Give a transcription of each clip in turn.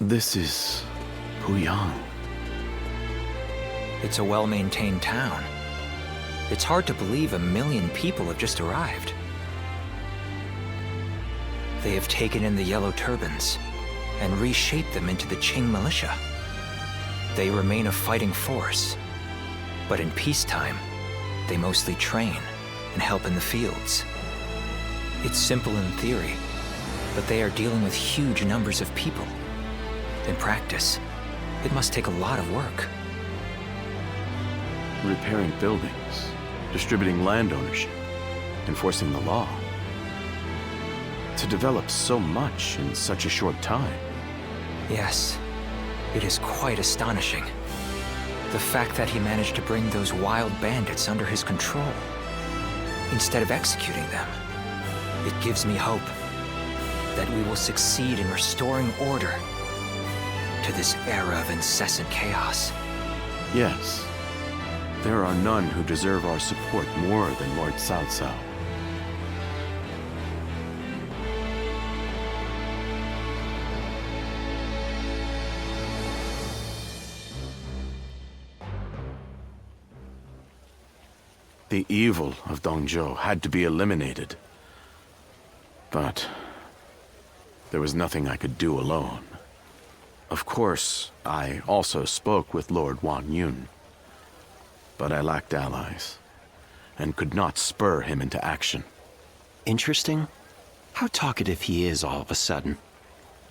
This is Puyang. It's a well-maintained town. It's hard to believe 1 million people have just arrived. They have taken in the yellow turbans and reshaped them into the Qing militia. They remain a fighting force, but in peacetime, they mostly train and help in the fields. It's simple in theory, but they are dealing with huge numbers of people. In practice, it must take a lot of work. Repairing buildings, distributing land ownership, enforcing the law. To develop so much in such a short time. Yes, it is quite astonishing. The fact that he managed to bring those wild bandits under his control, instead of executing them. It gives me hope that we will succeed in restoring order to this era of incessant chaos. Yes. There are none who deserve our support more than Lord Cao Cao. The evil of Dongzhou had to be eliminated. But there was nothing I could do alone. Of course, I also spoke with Lord Wang Yun. But I lacked allies, and could not spur him into action. Interesting. How talkative he is all of a sudden.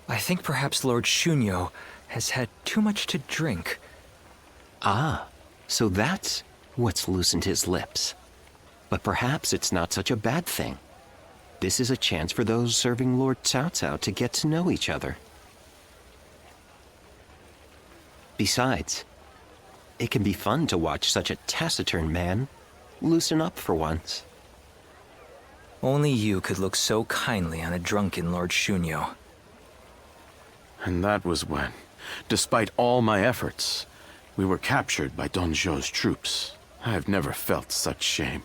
I think perhaps Lord Shunyo has had too much to drink. Ah, so that's what's loosened his lips. But perhaps it's not such a bad thing. This is a chance for those serving Lord Cao Cao to get to know each other. Besides, it can be fun to watch such a taciturn man loosen up for once. Only you could look so kindly on a drunken Lord Shunyo. And that was when, despite all my efforts, we were captured by Dongzhou's troops. I have never felt such shame.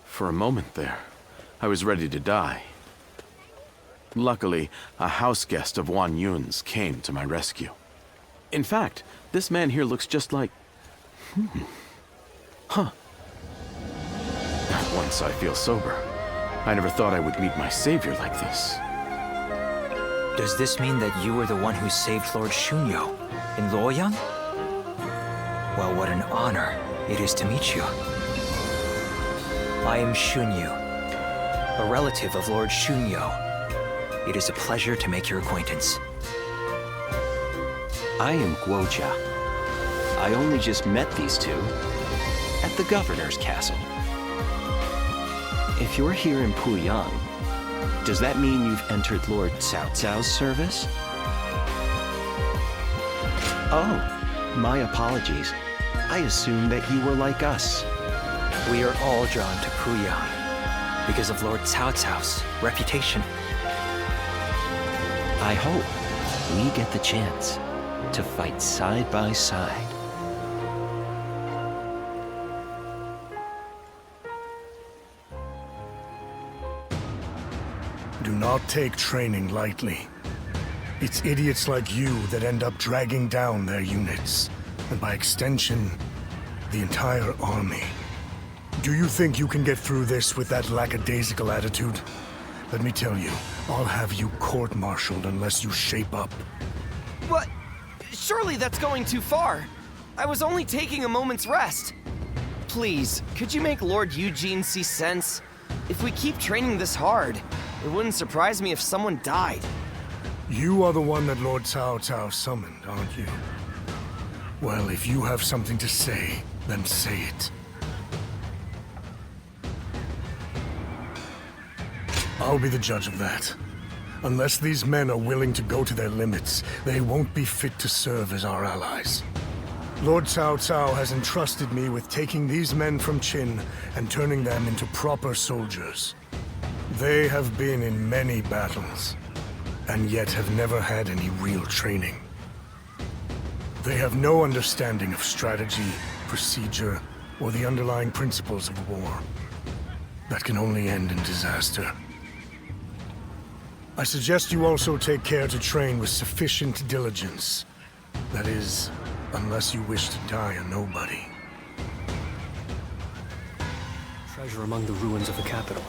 For a moment there, I was ready to die. Luckily, a house guest of Wang Yun's came to my rescue. In fact, this man here looks just like... At once I feel sober. I never thought I would meet my savior like this. Does this mean that you were the one who saved Lord Shunyo in Luoyang? Well, what an honor it is to meet you. I am Shunyu, a relative of Lord Shunyo. It is a pleasure to make your acquaintance. I am Guojia. I only just met these two at the governor's castle. If you're here in Puyang, does that mean you've entered Lord Cao Cao's service? Oh, my apologies. I assumed that you were like us. We are all drawn to Puyang because of Lord Cao Cao's reputation. I hope we get the chance to fight side by side. Do not take training lightly. It's idiots like you that end up dragging down their units, and by extension, the entire army. Do you think you can get through this with that lackadaisical attitude? Let me tell you, I'll have you court-martialed unless you shape up. What? Surely that's going too far. I was only taking a moment's rest. Please, could you make Lord Eugene see sense? If we keep training this hard, it wouldn't surprise me if someone died. You are the one that Lord Cao Cao summoned, aren't you? Well, if you have something to say, then say it. I'll be the judge of that. Unless these men are willing to go to their limits, they won't be fit to serve as our allies. Lord Cao Cao has entrusted me with taking these men from Qin and turning them into proper soldiers. They have been in many battles, and yet have never had any real training. They have no understanding of strategy, procedure, or the underlying principles of war. That can only end in disaster. I suggest you also take care to train with sufficient diligence. That is, unless you wish to die a nobody. Treasure among the ruins of the capital.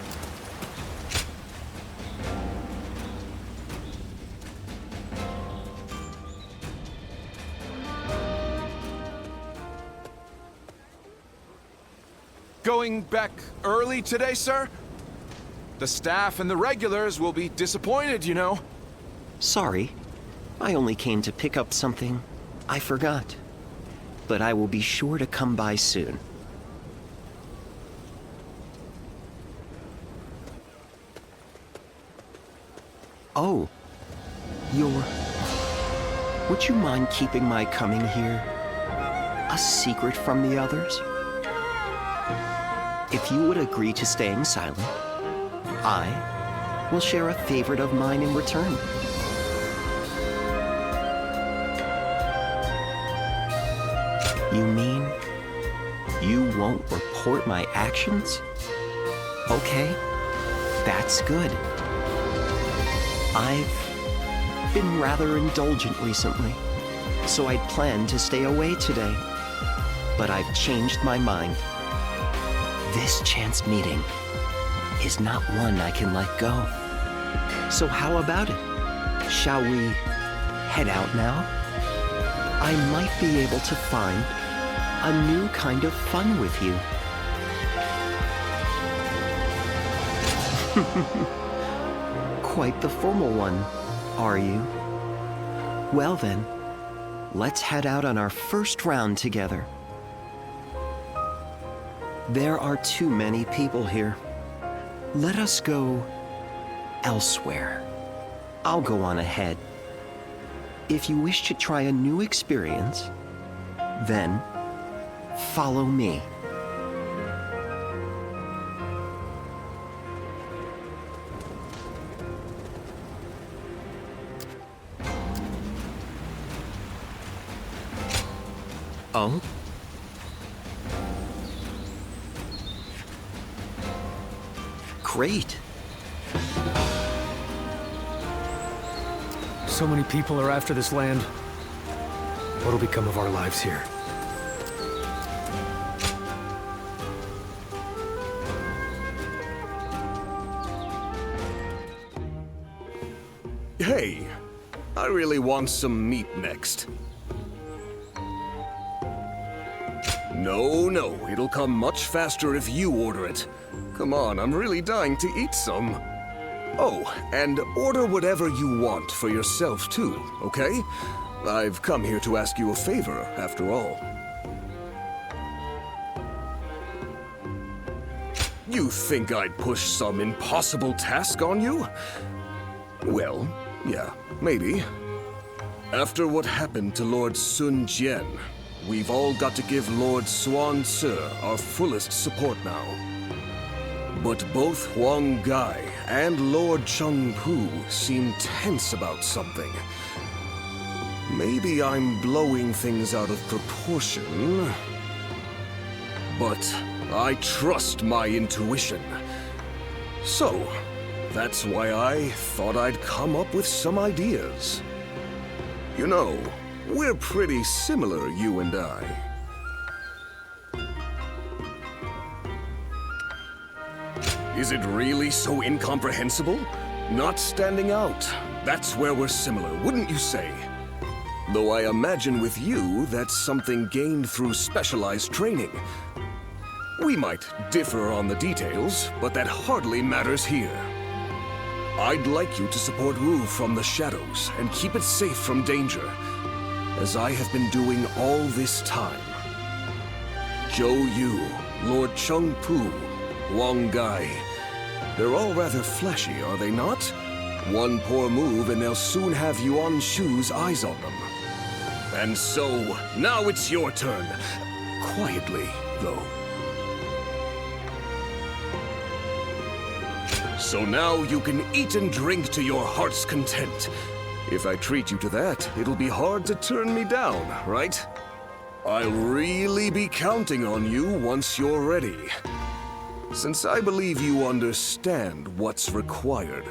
Going back early today, sir? The staff and the regulars will be disappointed, you know. Sorry, I only came to pick up something I forgot. But I will be sure to come by soon. Oh, would you mind keeping my coming here a secret from the others? If you would agree to staying silent, I will share a favorite of mine in return. You mean you won't report my actions? Okay, that's good. I've been rather indulgent recently, so I'd planned to stay away today. But I've changed my mind. This chance meeting is not one I can let go. So how about it? Shall we head out now? I might be able to find a new kind of fun with you. Quite the formal one, are you? Well then, let's head out on our first round together. There are too many people here. Let us go elsewhere. I'll go on ahead. If you wish to try a new experience, then follow me. Oh? Great. So many people are after this land. What'll become of our lives here? Hey, I really want some meat next. No, it'll come much faster if you order it. Come on, I'm really dying to eat some. Oh, and order whatever you want for yourself too, okay? I've come here to ask you a favor, after all. You think I'd push some impossible task on you? Well, yeah, maybe. After what happened to Lord Sun Jian, we've all got to give Lord Xuan Ce our fullest support now. But both Huang Gai and Lord Cheng Pu seem tense about something. Maybe I'm blowing things out of proportion, but I trust my intuition. So, that's why I thought I'd come up with some ideas. You know, we're pretty similar, you and I. Is it really so incomprehensible? Not standing out. That's where we're similar, wouldn't you say? Though I imagine with you, that's something gained through specialized training. We might differ on the details, but that hardly matters here. I'd like you to support Wu from the shadows and keep it safe from danger, as I have been doing all this time. Zhou Yu, Lord Cheng Pu, Wang Gai. They're all rather flashy, are they not? One poor move and they'll soon have Yuan Shu's eyes on them. And so, now it's your turn. Quietly, though. So now you can eat and drink to your heart's content. If I treat you to that, it'll be hard to turn me down, right? I'll really be counting on you once you're ready. Since I believe you understand what's required.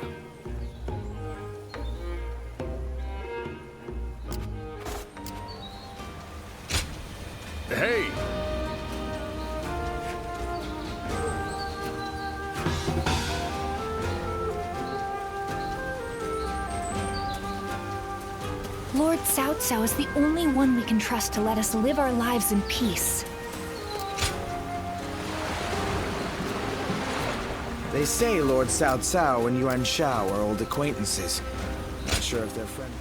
Lord Cao Cao is the only one we can trust to let us live our lives in peace. They say Lord Cao Cao and Yuanhua are old acquaintances. Not sure if they're friends.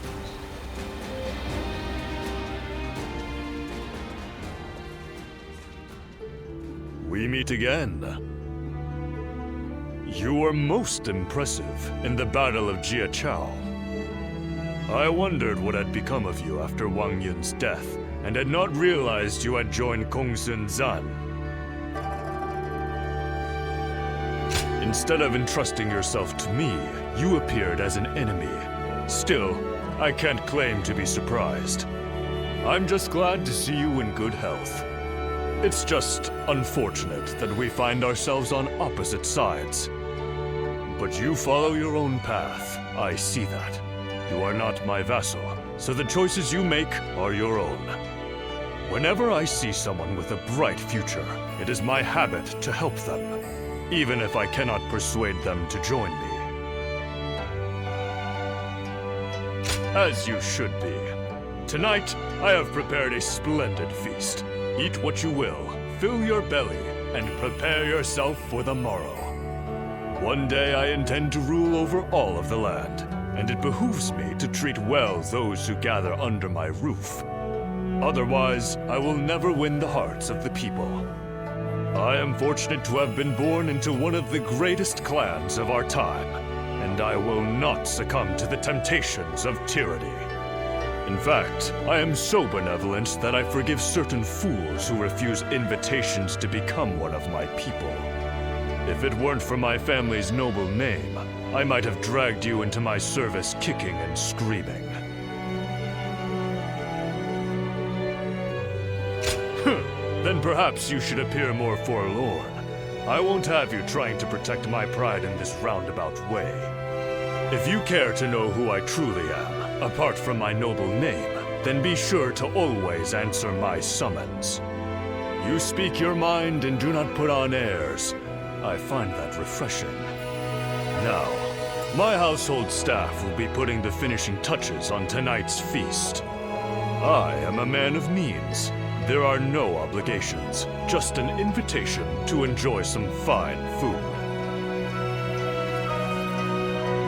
We meet again. You were most impressive in the Battle of Jiachao. I wondered what had become of you after Wang Yun's death, and had not realized you had joined Kongsun Zan. Instead of entrusting yourself to me, you appeared as an enemy. Still, I can't claim to be surprised. I'm just glad to see you in good health. It's just unfortunate that we find ourselves on opposite sides. But you follow your own path. I see that. You are not my vassal, so the choices you make are your own. Whenever I see someone with a bright future, it is my habit to help them, even if I cannot persuade them to join me. As you should be. Tonight, I have prepared a splendid feast. Eat what you will, fill your belly, and prepare yourself for the morrow. One day I intend to rule over all of the land, and it behooves me to treat well those who gather under my roof. Otherwise, I will never win the hearts of the people. I am fortunate to have been born into one of the greatest clans of our time, and I will not succumb to the temptations of tyranny. In fact, I am so benevolent that I forgive certain fools who refuse invitations to become one of my people. If it weren't for my family's noble name, I might have dragged you into my service kicking and screaming. Then perhaps you should appear more forlorn. I won't have you trying to protect my pride in this roundabout way. If you care to know who I truly am, apart from my noble name, then be sure to always answer my summons. You speak your mind and do not put on airs. I find that refreshing. Now, my household staff will be putting the finishing touches on tonight's feast. I am a man of means. There are no obligations, just an invitation to enjoy some fine food.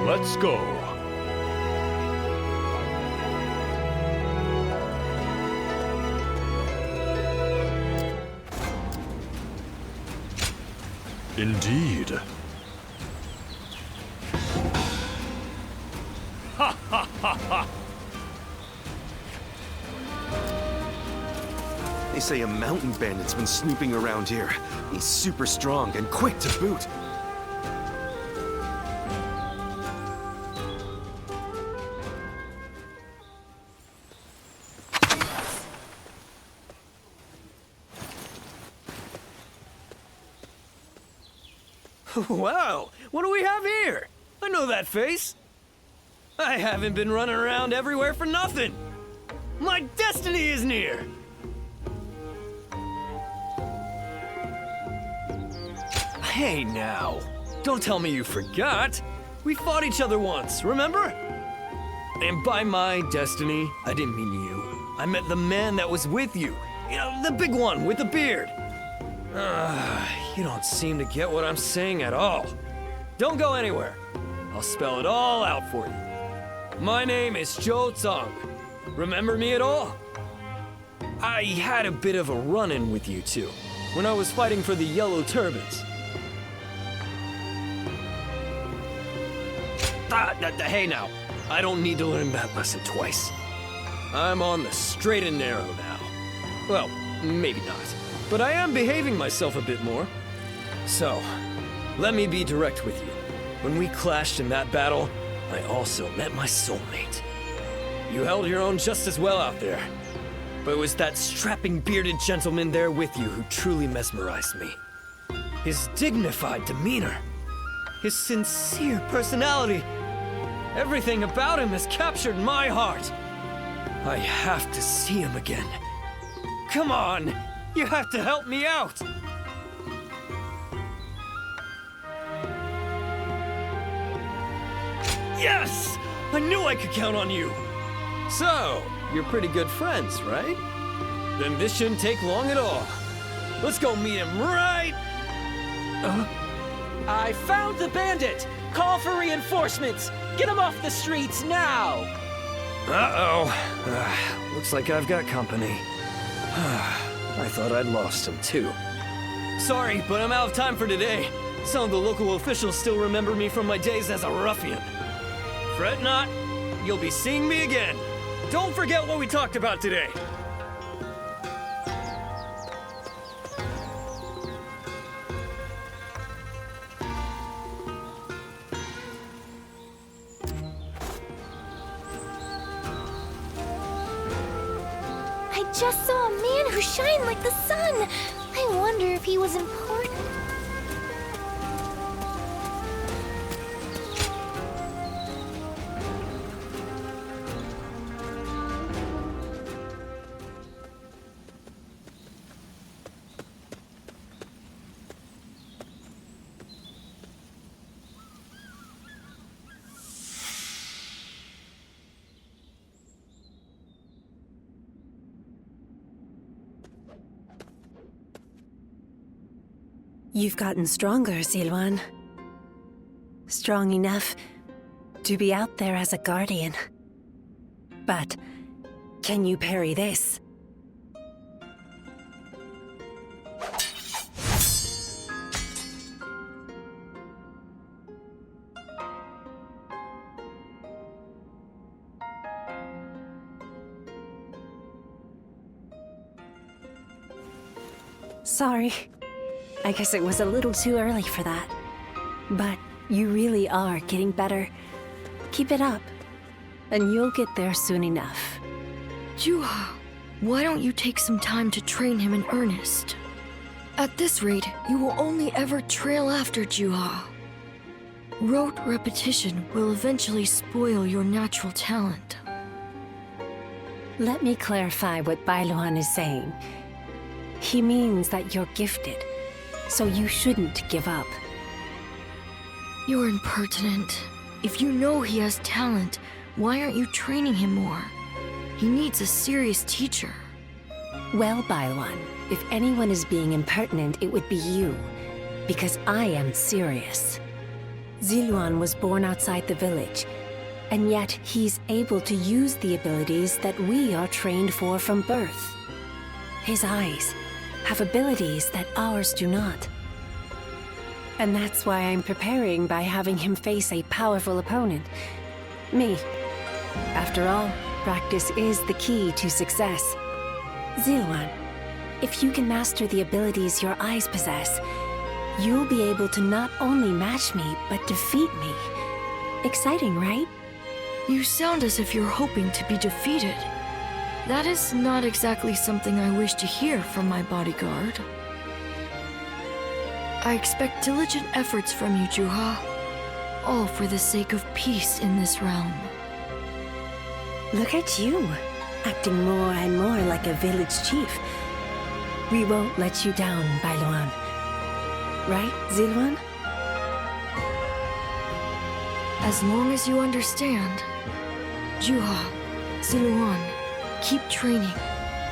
Let's go. Indeed. Ha ha ha ha! They say a mountain bandit's been snooping around here. He's super strong and quick to boot. Wow, what do we have here? I know that face. I haven't been running around everywhere for nothing. My destiny is near. Hey now, don't tell me you forgot. We fought each other once, remember? And by my destiny, I didn't mean you. I meant the man that was with you. You know, the big one with the beard. You don't seem to get what I'm saying at all. Don't go anywhere. I'll spell it all out for you. My name is Zhou Zong. Remember me at all? I had a bit of a run-in with you two, when I was fighting for the Yellow Turbans. Hey now, I don't need to learn that lesson twice. I'm on the straight and narrow now. Well, maybe not. But I am behaving myself a bit more. So, let me be direct with you. When we clashed in that battle, I also met my soulmate. You held your own just as well out there. But it was that strapping bearded gentleman there with you who truly mesmerized me. His dignified demeanor. His sincere personality. Everything about him has captured my heart. I have to see him again. Come on! You have to help me out! Yes! I knew I could count on you! So, you're pretty good friends, right? Then this shouldn't take long at all. Let's go meet him right... I found the bandit! Call for reinforcements! Get him off the streets now! Uh-oh. Looks like I've got company. I thought I'd lost him, too. Sorry, but I'm out of time for today. Some of the local officials still remember me from my days as a ruffian. Fret not, you'll be seeing me again. Don't forget what we talked about today. I just saw a man who shined like the sun. I wonder if he was important. You've gotten stronger, Zilwan. Strong enough to be out there as a guardian. But can you parry this? Sorry. I guess it was a little too early for that. But you really are getting better. Keep it up, and you'll get there soon enough. Juha, why don't you take some time to train him in earnest? At this rate, you will only ever trail after Juha. Rote repetition will eventually spoil your natural talent. Let me clarify what Bailuan is saying. He means that you're gifted, so you shouldn't give up. You're impertinent. If you know he has talent, why aren't you training him more? He needs a serious teacher. Well, Bailuan, if anyone is being impertinent, it would be you. Because I am serious. Ziluan was born outside the village, and yet he's able to use the abilities that we are trained for from birth. His eyes have abilities that ours do not. And that's why I'm preparing by having him face a powerful opponent. Me. After all, practice is the key to success. Zilwan, if you can master the abilities your eyes possess, you'll be able to not only match me, but defeat me. Exciting, right? You sound as if you're hoping to be defeated. That is not exactly something I wish to hear from my bodyguard. I expect diligent efforts from you, Juha. All for the sake of peace in this realm. Look at you, acting more and more like a village chief. We won't let you down, Bailuan. Right, Zilwan? As long as you understand. Juha, Ziluan, keep training.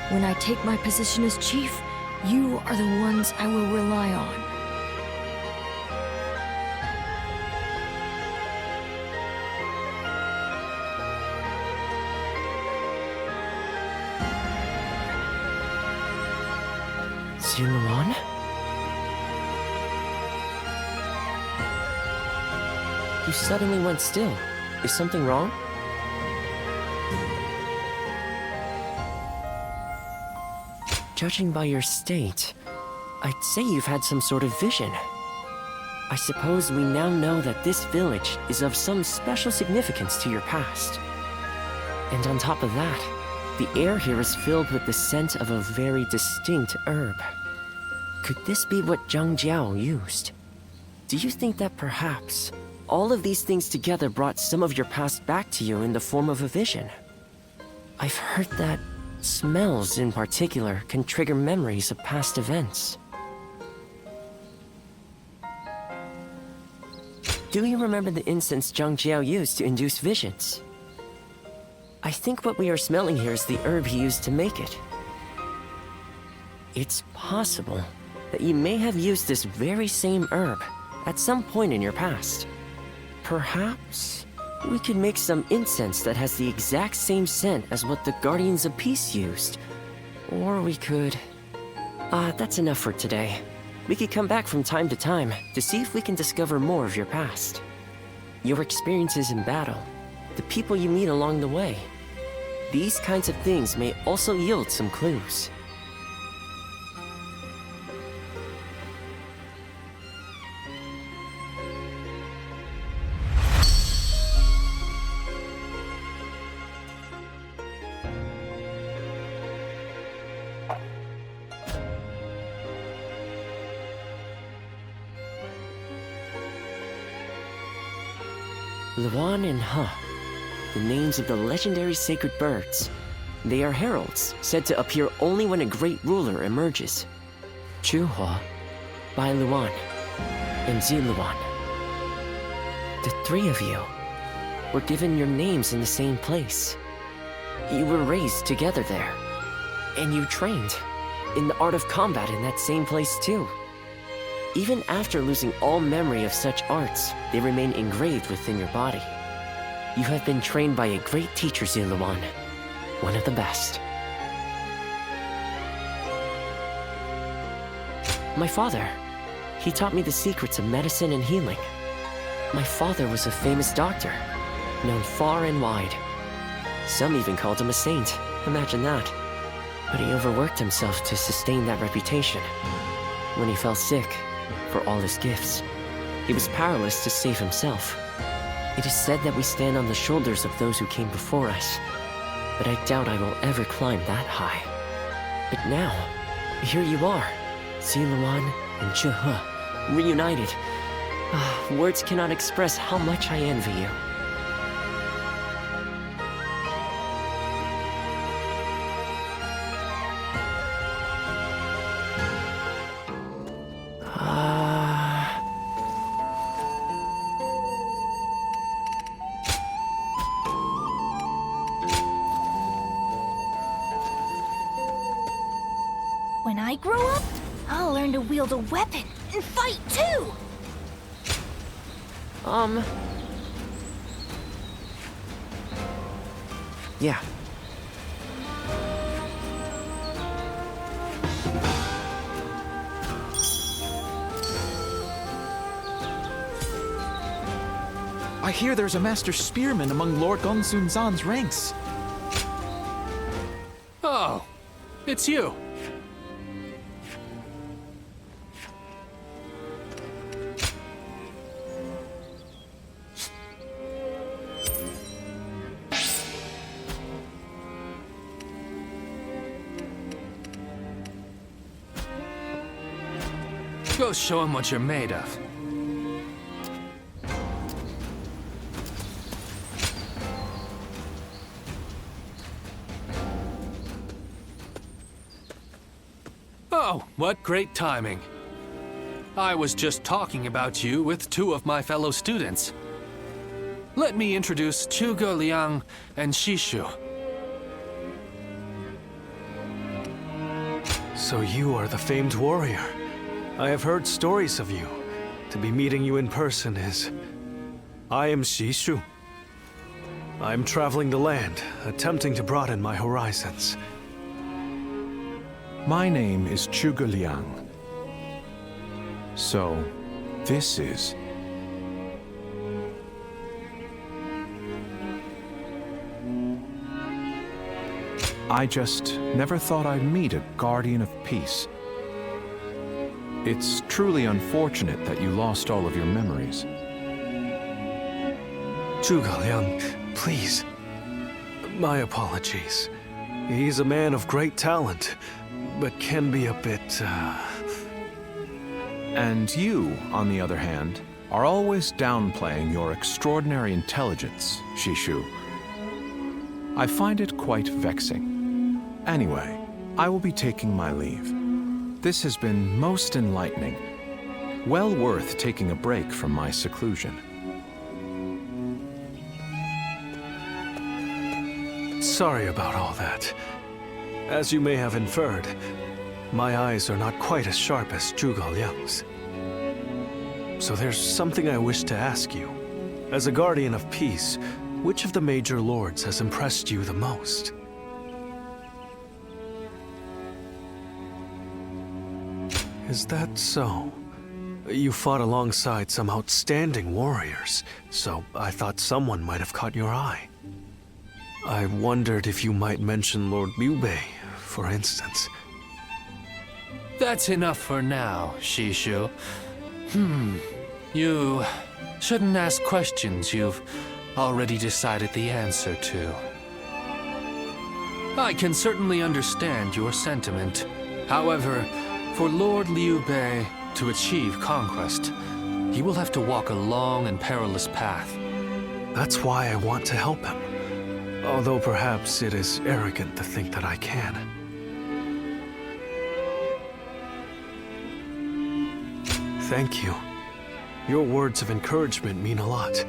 When I take my position as chief, you are the ones I will rely on. Ziluan? You suddenly went still. Is something wrong? Judging by your state, I'd say you've had some sort of vision. I suppose we now know that this village is of some special significance to your past. And on top of that, the air here is filled with the scent of a very distinct herb. Could this be what Zhang Jiao used? Do you think that perhaps all of these things together brought some of your past back to you in the form of a vision? I've heard that smells in particular can trigger memories of past events. Do you remember the incense Zhang Jiao used to induce visions? I think what we are smelling here is the herb he used to make it. It's possible that you may have used this very same herb at some point in your past. Perhaps we could make some incense that has the exact same scent as what the Guardians of Peace used. Or we could... that's enough for today. We could come back from time to time to see if we can discover more of your past. Your experiences in battle, the people you meet along the way. These kinds of things may also yield some clues. Luan and Huh, the names of the legendary sacred birds. They are heralds, said to appear only when a great ruler emerges. Yuanhua, Bai Luan, and Zi Luan. The three of you were given your names in the same place. You were raised together there, and you trained in the art of combat in that same place too. Even after losing all memory of such arts, they remain engraved within your body. You have been trained by a great teacher, Zi Luan, one of the best. My father, he taught me the secrets of medicine and healing. My father was a famous doctor, known far and wide. Some even called him a saint, imagine that. But he overworked himself to sustain that reputation. When he fell sick, for all his gifts, he was powerless to save himself. It is said that we stand on the shoulders of those who came before us, but I doubt I will ever climb that high. But now, here you are, Zi Luan and Yuanhua, reunited. Words cannot express how much I envy you. When I grow up, I'll learn to wield a weapon and fight too! Yeah. I hear there's a master spearman among Lord Gongsun Zan's ranks. Oh, it's you. Go show him what you're made of. Oh, what great timing. I was just talking about you with two of my fellow students. Let me introduce Zhuge Liang and Shishu. So you are the famed warrior. I have heard stories of you. To be meeting you in person is... I am Shishu. I am traveling the land, attempting to broaden my horizons. My name is Zhuge Liang. So, this is... I just never thought I'd meet a Guardian of Peace. It's truly unfortunate that you lost all of your memories. Zhuge Liang, please. My apologies. He's a man of great talent, but can be a bit, And you, on the other hand, are always downplaying your extraordinary intelligence, Shishu. I find it quite vexing. Anyway, I will be taking my leave. This has been most enlightening. Well worth taking a break from my seclusion. Sorry about all that. As you may have inferred, my eyes are not quite as sharp as Zhuge Liang's. So there's something I wish to ask you. As a guardian of peace, which of the major lords has impressed you the most? Is that so? You fought alongside some outstanding warriors, so I thought someone might have caught your eye. I wondered if you might mention Lord Liu Bei, for instance. That's enough for now, Shishu. You shouldn't ask questions you've already decided the answer to. I can certainly understand your sentiment. However, for Lord Liu Bei to achieve conquest, he will have to walk a long and perilous path. That's why I want to help him. Although perhaps it is arrogant to think that I can. Thank you. Your words of encouragement mean a lot.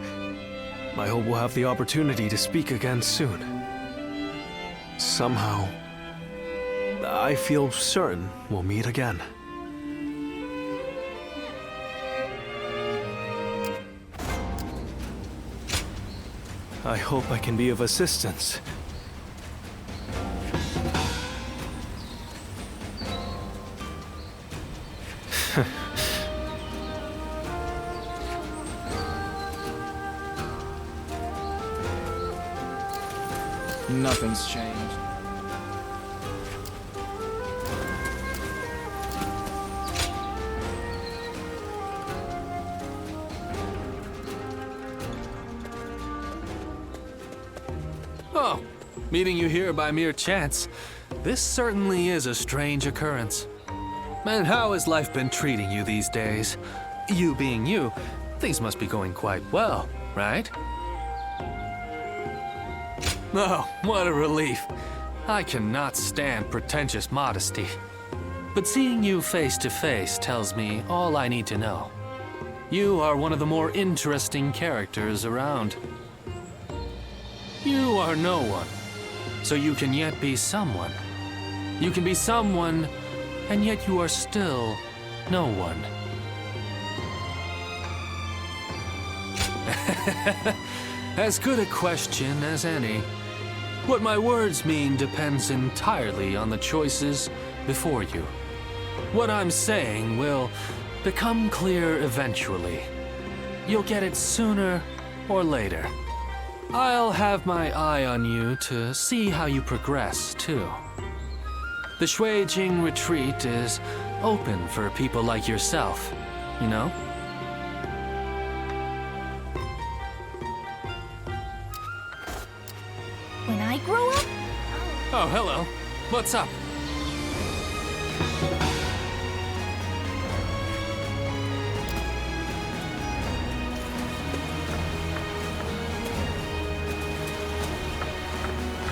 I hope we'll have the opportunity to speak again soon. Somehow, I feel certain we'll meet again. I hope I can be of assistance. Nothing's changed. Oh, meeting you here by mere chance. This certainly is a strange occurrence. And how has life been treating you these days? You being you, things must be going quite well, right? Oh, what a relief. I cannot stand pretentious modesty. But seeing you face to face tells me all I need to know. You are one of the more interesting characters around. You are no one, so you can yet be someone. You can be someone, and yet you are still no one. As good a question as any. What my words mean depends entirely on the choices before you. What I'm saying will become clear eventually. You'll get it sooner or later. I'll have my eye on you to see how you progress, too. The Shuijing retreat is open for people like yourself, you know? When I grow up? Oh, hello. What's up?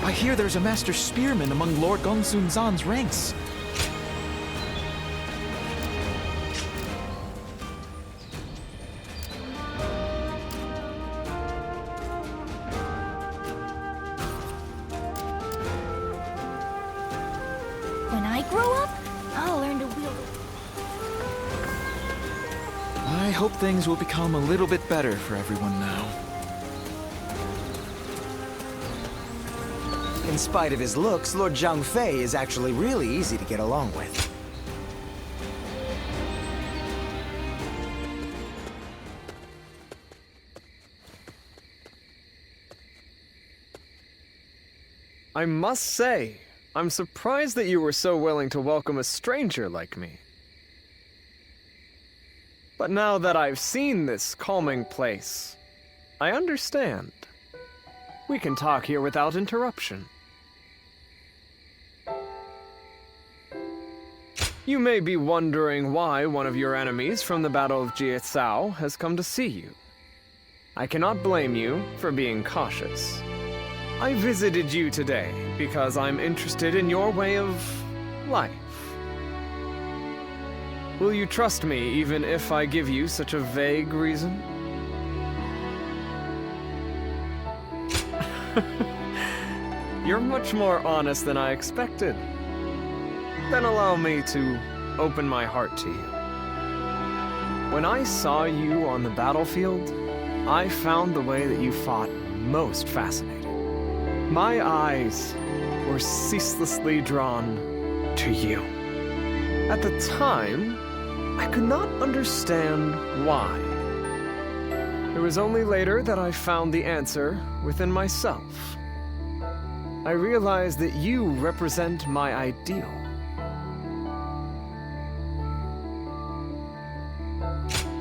I hear there's a master spearman among Lord Gongsun Zan's ranks. When I grow up, I'll learn to wield I hope things will become a little bit better for everyone now. In spite of his looks, Lord Zhang Fei is actually really easy to get along with. I must say, I'm surprised that you were so willing to welcome a stranger like me. But now that I've seen this calming place, I understand. We can talk here without interruption. You may be wondering why one of your enemies from the Battle of Jiecao has come to see you. I cannot blame you for being cautious. I visited you today because I'm interested in your way of life. Will you trust me even if I give you such a vague reason? You're much more honest than I expected. Then allow me to open my heart to you. When I saw you on the battlefield, I found the way that you fought most fascinating. My eyes were ceaselessly drawn to you. At the time, I could not understand why. It was only later that I found the answer within myself. I realized that you represent my ideal.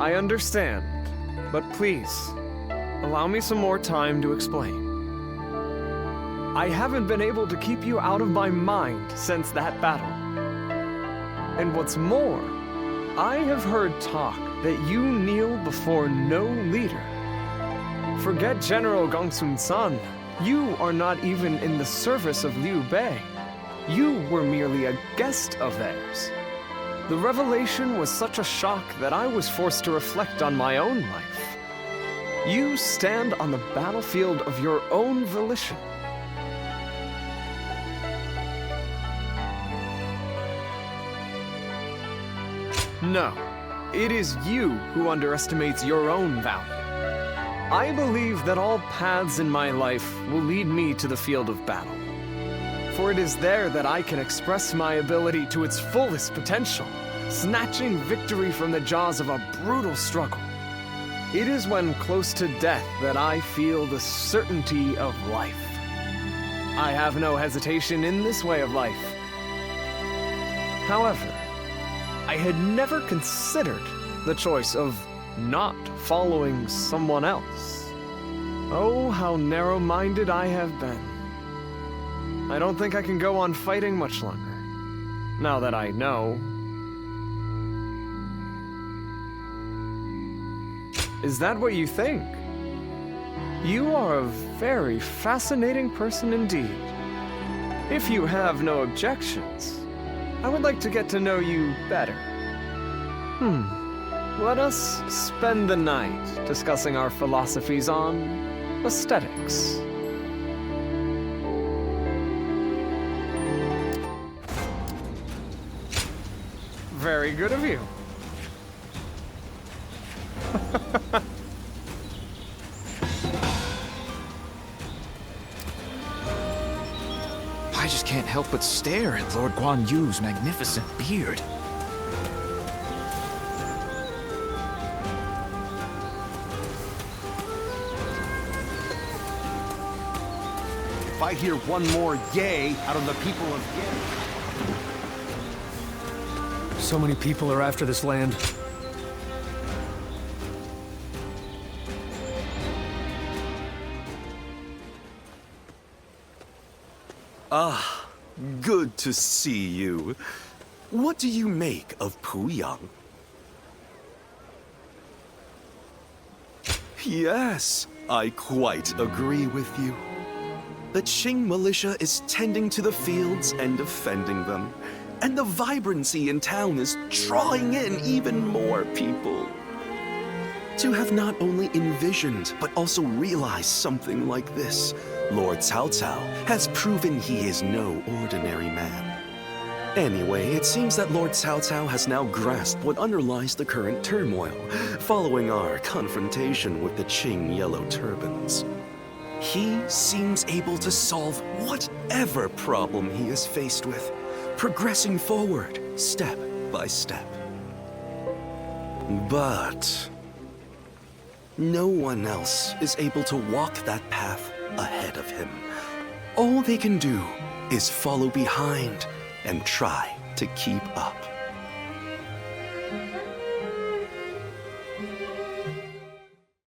I understand, but please, allow me some more time to explain. I haven't been able to keep you out of my mind since that battle. And what's more, I have heard talk that you kneel before no leader. Forget General Gongsun-san. You are not even in the service of Liu Bei. You were merely a guest of theirs. The revelation was such a shock that I was forced to reflect on my own life. You stand on the battlefield of your own volition. No, it is you who underestimates your own value. I believe that all paths in my life will lead me to the field of battle. For it is there that I can express my ability to its fullest potential, snatching victory from the jaws of a brutal struggle. It is when close to death that I feel the certainty of life. I have no hesitation in this way of life. However, I had never considered the choice of not following someone else. Oh, how narrow-minded I have been. I don't think I can go on fighting much longer, now that I know. Is that what you think? You are a very fascinating person indeed. If you have no objections, I would like to get to know you better. Let us spend the night discussing our philosophies on aesthetics. Very good of you. I just can't help but stare at Lord Guan Yu's magnificent beard. If I hear one more yay out of the people of Yen... So many people are after this land. Ah, good to see you. What do you make of Puyang? Yes, I quite agree with you. The Qing militia is tending to the fields and defending them, and the vibrancy in town is drawing in even more people. To have not only envisioned, but also realized something like this, Lord Cao Cao has proven he is no ordinary man. Anyway, it seems that Lord Cao Cao has now grasped what underlies the current turmoil, following our confrontation with the Qing Yellow Turbans. He seems able to solve whatever problem he is faced with, progressing forward, step by step. But no one else is able to walk that path ahead of him. All they can do is follow behind and try to keep up.